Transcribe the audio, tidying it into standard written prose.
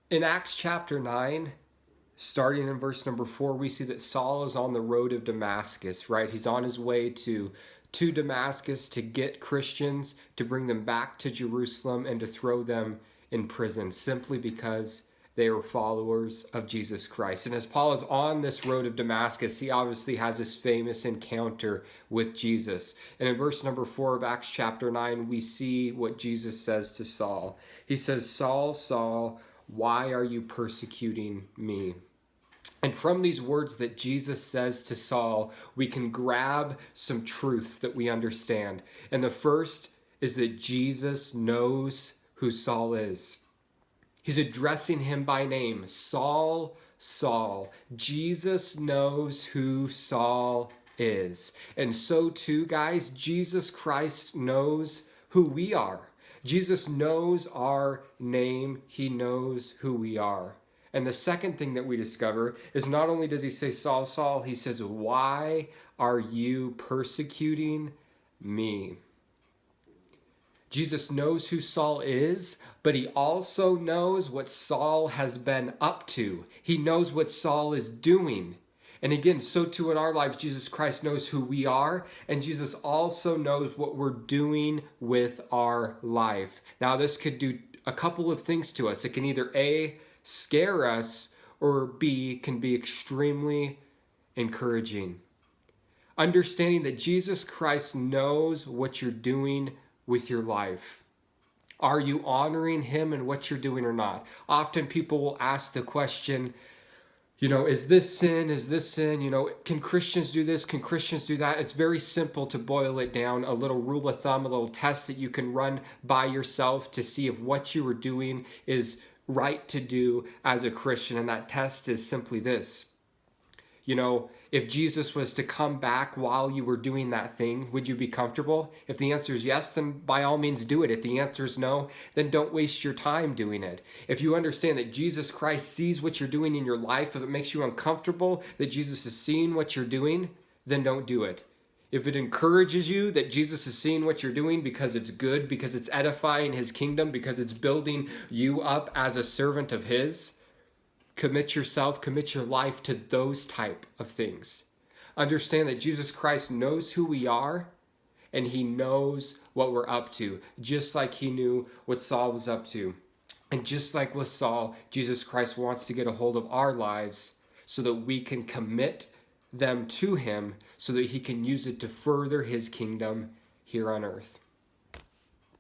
In Acts chapter 9, starting in verse number 4, we see that Saul is on the road of Damascus, right? He's on his way to Damascus to get Christians, to bring them back to Jerusalem, and to throw them in prison simply because they were followers of Jesus Christ. And as Paul is on this road of Damascus, he obviously has this famous encounter with Jesus. And in verse number 4 of Acts chapter 9, we see what Jesus says to Saul. He says, "Saul, Saul, why are you persecuting me?" And from these words that Jesus says to Saul, we can grab some truths that we understand. And the first is that Jesus knows who Saul is. He's addressing him by name, Saul, Saul. Jesus knows who Saul is. And so too, guys, Jesus Christ knows who we are. Jesus knows our name. He knows who we are. And the second thing that we discover is not only does he say, Saul, Saul, he says, why are you persecuting me? Jesus knows who Saul is, but he also knows what Saul has been up to. He knows what Saul is doing. And again, so too in our lives, Jesus Christ knows who we are, and Jesus also knows what we're doing with our life. Now, this could do a couple of things to us. It can either A, scare us, or B, can be extremely encouraging. Understanding that Jesus Christ knows what you're doing with your life. Are you honoring him in what you're doing or not? Often people will ask the question, is this sin? Is this sin? Can Christians do this? Can Christians do that? It's very simple to boil it down. A little rule of thumb, a little test that you can run by yourself to see if what you are doing is right to do as a Christian. And that test is simply this. If Jesus was to come back while you were doing that thing, would you be comfortable? If the answer is yes, then by all means do it. If the answer is no, then don't waste your time doing it. If you understand that Jesus Christ sees what you're doing in your life, if it makes you uncomfortable that Jesus is seeing what you're doing, then don't do it. If it encourages you that Jesus is seeing what you're doing because it's good, because it's edifying his kingdom, because it's building you up as a servant of his, commit yourself, commit your life to those type of things. Understand that Jesus Christ knows who we are and he knows what we're up to, just like he knew what Saul was up to. And just like with Saul, Jesus Christ wants to get a hold of our lives so that we can commit them to him so that he can use it to further his kingdom here on earth.